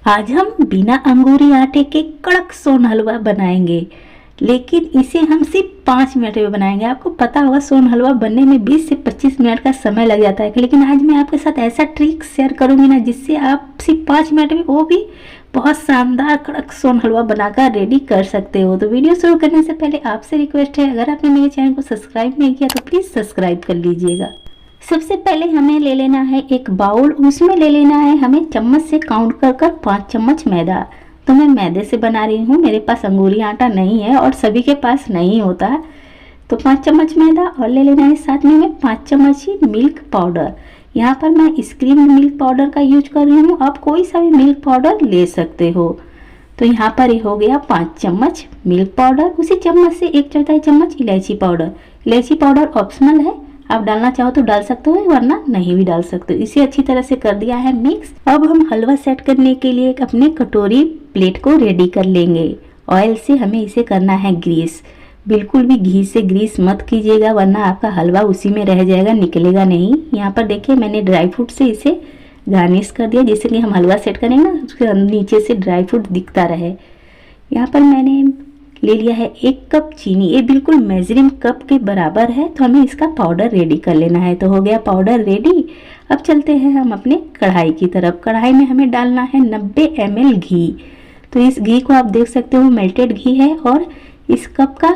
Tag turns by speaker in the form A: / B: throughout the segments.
A: आज हम बिना अंगूरी आटे के कड़क सोन हलवा बनाएंगे, लेकिन इसे हम सिर्फ 5 मिनट में बनाएंगे। आपको पता होगा सोन हलवा बनने में 20 से 25 मिनट का समय लग जाता है, लेकिन आज मैं आपके साथ ऐसा ट्रिक शेयर करूंगी ना जिससे आप सिर्फ 5 मिनट में वो भी बहुत शानदार कड़क सोन हलवा बनाकर रेडी कर सकते हो। तो वीडियो शुरू करने से पहले आपसे रिक्वेस्ट है, अगर आपने मेरे चैनल को सब्सक्राइब नहीं किया तो प्लीज़ सब्सक्राइब कर लीजिएगा। सबसे पहले हमें ले लेना है एक बाउल, उसमें ले लेना है हमें चम्मच से काउंट कर कर 5 चम्मच मैदा। तो मैं मैदे से बना रही हूँ, मेरे पास अंगूरी आटा नहीं है और सभी के पास नहीं होता है। तो 5 चम्मच मैदा और ले लेना है साथ में 5 चम्मच ही मिल्क पाउडर। यहाँ पर मैं स्क्रीम मिल्क पाउडर का यूज कर रही हूँ, आप कोई सा भी मिल्क पाउडर ले सकते हो। तो यहाँ पर ये हो गया 5 चम्मच मिल्क पाउडर। उसी चम्मच से 1/4 चम्मच इलायची पाउडर। इलायची पाउडर ऑप्शनल है, आप डालना चाहो तो डाल सकते हो वरना नहीं भी डाल सकते हो। इसे अच्छी तरह से कर दिया है मिक्स। अब हम हलवा सेट करने के लिए एक अपने कटोरी प्लेट को रेडी कर लेंगे। ऑयल से हमें इसे करना है ग्रीस। बिल्कुल भी घी से ग्रीस मत कीजिएगा वरना आपका हलवा उसी में रह जाएगा, निकलेगा नहीं। यहाँ पर देखिए मैंने ड्राई फ्रूट से इसे गार्निश कर दिया, जैसे कि हम हलवा सेट करेंगे ना उसके नीचे से ड्राई फ्रूट दिखता रहे। यहाँ पर मैंने ले लिया है 1 कप चीनी, ये बिल्कुल मेजरिंग कप के बराबर है। तो हमें इसका पाउडर रेडी कर लेना है। तो हो गया पाउडर रेडी। अब चलते हैं हम अपने कढ़ाई की तरफ। कढ़ाई में हमें डालना है 90 ml घी। तो इस घी को आप देख सकते हो मेल्टेड घी है और इस कप का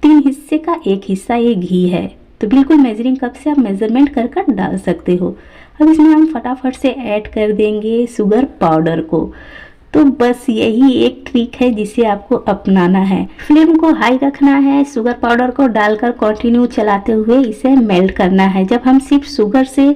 A: 3 हिस्से का 1 हिस्सा ये घी है। तो बिल्कुल मेजरिंग कप से आप मेजरमेंट कर कर डाल सकते हो। अब इसमें हम फटाफट से ऐड कर देंगे शुगर पाउडर को। तो बस यही एक ट्रिक है जिसे आपको अपनाना है। फ्लेम को हाई रखना है, शुगर पाउडर को डालकर कंटिन्यू चलाते हुए इसे मेल्ट करना है। जब हम सिर्फ शुगर से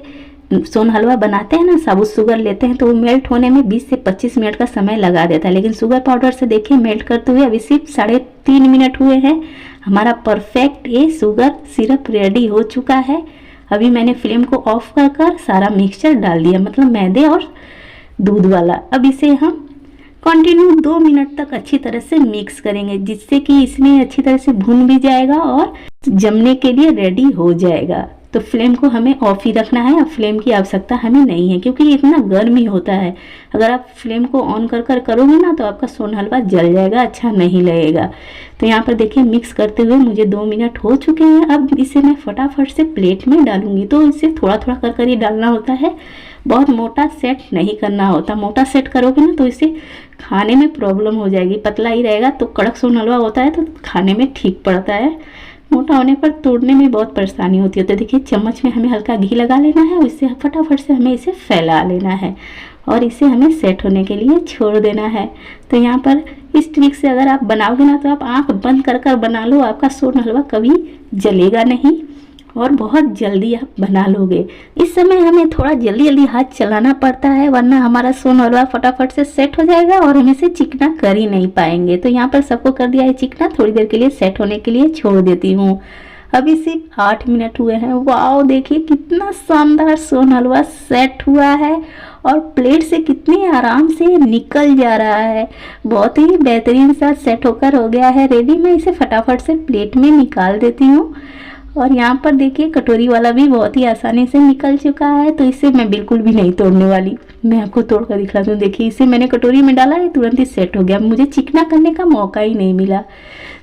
A: सोन हलवा बनाते हैं ना, साबुत शुगर लेते हैं तो वो मेल्ट होने में 20 से 25 मिनट का समय लगा देता है, लेकिन शुगर पाउडर से देखिए मेल्ट करते हुए अभी सिर्फ 3.5 मिनट हुए हैं। हमारा परफेक्ट ये शुगर सिरप रेडी हो चुका है। अभी मैंने फ्लेम को ऑफ कर कर सारा मिक्सचर डाल दिया, मतलब मैदे और दूध वाला। अब इसे हम कंटिन्यू 2 मिनट तक अच्छी तरह से मिक्स करेंगे, जिससे कि इसमें अच्छी तरह से भुन भी जाएगा और जमने के लिए रेडी हो जाएगा। तो फ्लेम को हमें ऑफ ही रखना है। अब फ्लेम की आवश्यकता हमें नहीं है क्योंकि ये इतना गर्म ही होता है। अगर आप फ्लेम को ऑन कर कर करोगे ना तो आपका सोन हलवा जल जाएगा, अच्छा नहीं लगेगा। तो यहाँ पर देखिए मिक्स करते हुए मुझे 2 मिनट हो चुके हैं। अब इसे मैं फटाफट से प्लेट में डालूंगी। तो इसे थोड़ा थोड़ा कर कर ही डालना होता है, बहुत मोटा सेट नहीं करना होता। मोटा सेट करोगे ना तो इसे खाने में प्रॉब्लम हो जाएगी। पतला ही रहेगा तो कड़क सोन हलवा होता है तो खाने में ठीक पड़ता है, मोटा होने पर तोड़ने में बहुत परेशानी होती है। तो देखिए चम्मच में हमें हल्का घी लगा लेना है, उससे फटाफट से हमें इसे फैला लेना है और इसे हमें सेट होने के लिए छोड़ देना है। तो यहाँ पर इस ट्रिक से अगर आप बनाओगे ना तो आप आंख बंद कर कर बना लो, आपका सोन हलवा कभी जलेगा नहीं और बहुत जल्दी आप बना लोगे। इस समय हमें थोड़ा जल्दी जल्दी हाथ चलाना पड़ता है वरना हमारा सोन हलवा फटाफट से सेट हो जाएगा और हम इसे चिकना कर ही नहीं पाएंगे। तो यहाँ पर सबको कर दिया है चिकना, थोड़ी देर के लिए सेट होने के लिए छोड़ देती हूँ। अभी सिर्फ 8 मिनट हुए हैं। वाओ देखिए कितना शानदार सोन हलवा सेट हुआ है और प्लेट से कितनी आराम से निकल जा रहा है। बहुत ही बेहतरीन सा सेट होकर हो गया है रेडी। मैं इसे फटाफट से प्लेट में निकाल देती हूँ। और यहाँ पर देखिए कटोरी वाला भी बहुत ही आसानी से निकल चुका है। तो इसे मैं बिल्कुल भी नहीं तोड़ने वाली, मैं आपको तोड़ कर दिखलाती हूँ। देखिए इसे मैंने कटोरी में डाला है, तुरंत ही सेट हो गया, मुझे चिकना करने का मौका ही नहीं मिला।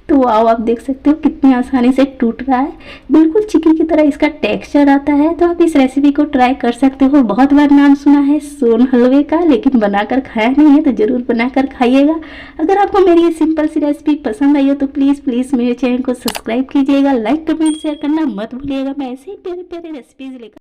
A: तो आओ आप देख सकते हो कितनी आसानी से टूट रहा है, बिल्कुल चिकन की तरह इसका टेक्सचर आता है। तो आप इस रेसिपी को ट्राई कर सकते हो। बहुत बार नाम सुना है सोन हलवे का, लेकिन बनाकर खाया नहीं है, तो ज़रूर बनाकर खाइएगा। अगर आपको मेरी ये सिंपल सी रेसिपी पसंद आई हो तो प्लीज़ प्लीज़ मेरे चैनल को सब्सक्राइब कीजिएगा, लाइक कमेंट शेयर करना मत भूलिएगा। मैं ऐसे ही प्यारे प्यारे रेसिपीज़ लेकर